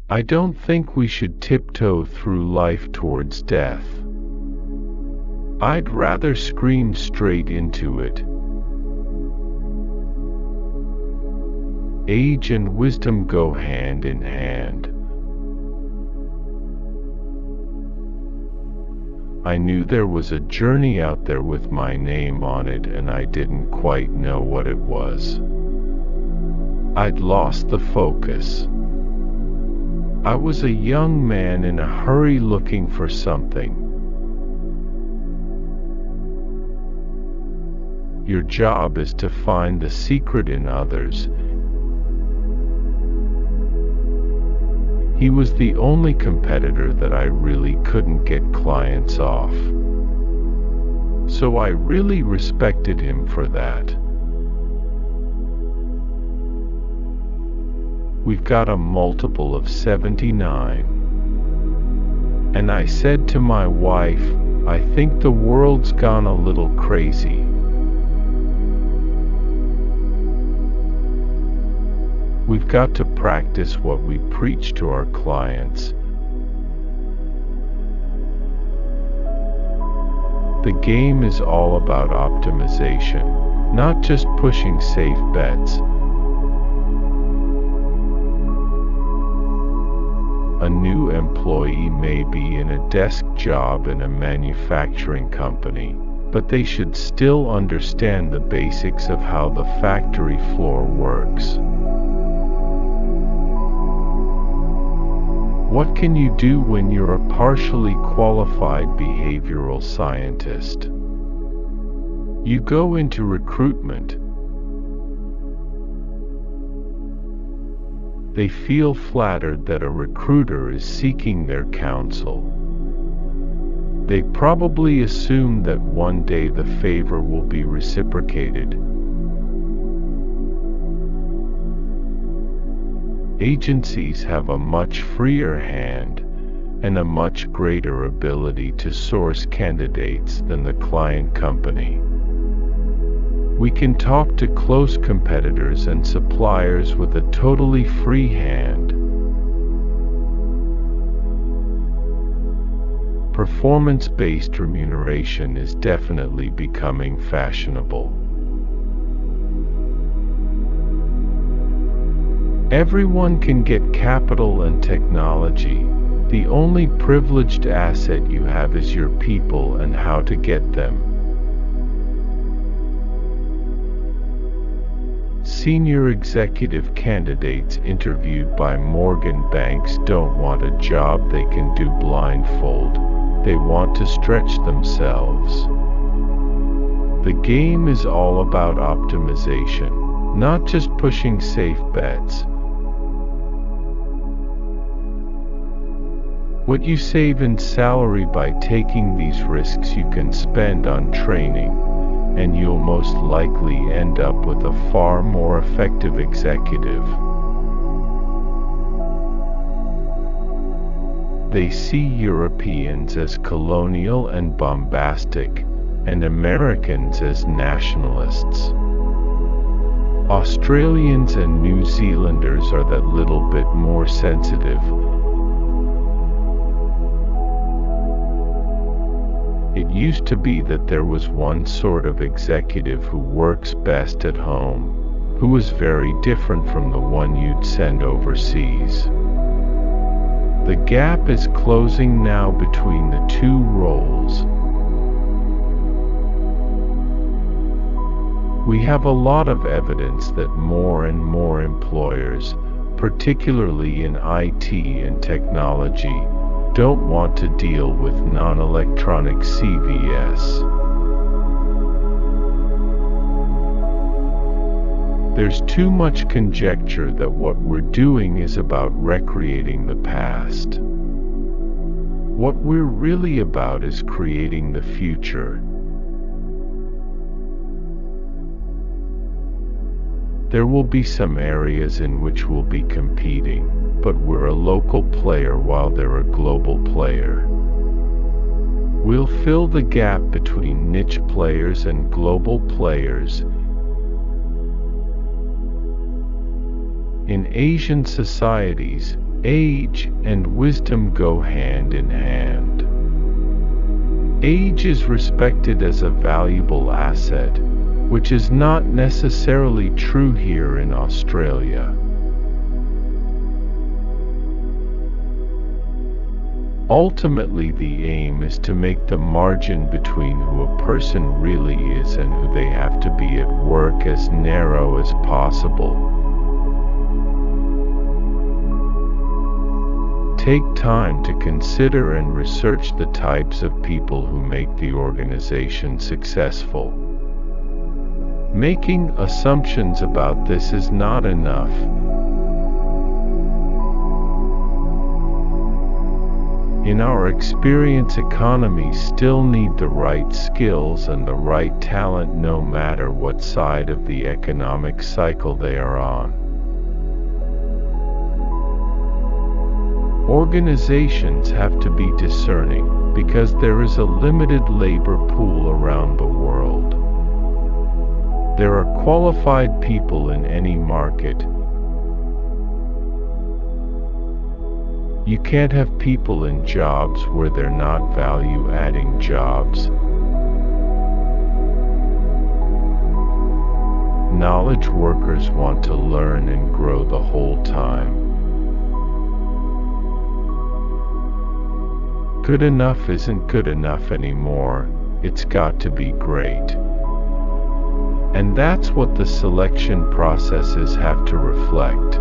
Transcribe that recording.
I don't think we should tiptoe through life towards death. I'd rather scream straight into it. Age and wisdom go hand in hand. I knew there was a journey out there with my name on it, and I didn't quite know what it was. I'd lost the focus. I was a young man in a hurry looking for something. Your job is to find the secret in others. He was the only competitor that I really couldn't get clients off. So I really respected him for that. We've got a multiple of 79. And I said to my wife, I think the world's gone a little crazy. We've got to practice what we preach to our clients. The game is all about optimization, not just pushing safe bets. A new employee may be in a desk job in a manufacturing company, but they should still understand the basics of how the factory floor works. What can you do when you're a partially qualified behavioral scientist? You go into recruitment. They feel flattered that a recruiter is seeking their counsel. They probably assume that one day the favor will be reciprocated. Agencies have a much freer hand and a much greater ability to source candidates than the client company. We can talk to close competitors and suppliers with a totally free hand. Performance-based remuneration is definitely becoming fashionable. Everyone can get capital and technology. The only privileged asset you have is your people and how to get them. Senior executive candidates interviewed by Morgan Banks don't want a job they can do blindfold. They want to stretch themselves. The game is all about optimization, not just pushing safe bets. What you save in salary by taking these risks you can spend on training, and you'll most likely end up with a far more effective executive. They see Europeans as colonial and bombastic, and Americans as nationalists. Australians and New Zealanders are that little bit more sensitive. It used to be that there was one sort of executive who works best at home, who was very different from the one you'd send overseas. The gap is closing now between the two roles. We have a lot of evidence that more and more employers, particularly in IT and technology, don't want to deal with non-electronic CVS. There's too much conjecture that what we're doing is about recreating the past. What we're really about is creating the future. There will be some areas in which we'll be competing, but we're a local player while they're a global player. We'll fill the gap between niche players and global players. In Asian societies, Age and wisdom go hand in hand. Age is respected as a valuable asset, which is not necessarily true here in Australia. Ultimately, the aim is to make the margin between who a person really is and who they have to be at work as narrow as possible. Take time to consider and research the types of people who make the organization successful. Making assumptions about this is not enough. In our experience, economies still need the right skills and the right talent no matter what side of the economic cycle they are on. Organizations have to be discerning because there is a limited labor pool around the world. There are qualified people in any market. You can't have people in jobs where they're not value-adding jobs. Knowledge workers want to learn and grow the whole time. Good enough isn't good enough anymore, it's got to be great. And that's what the selection processes have to reflect.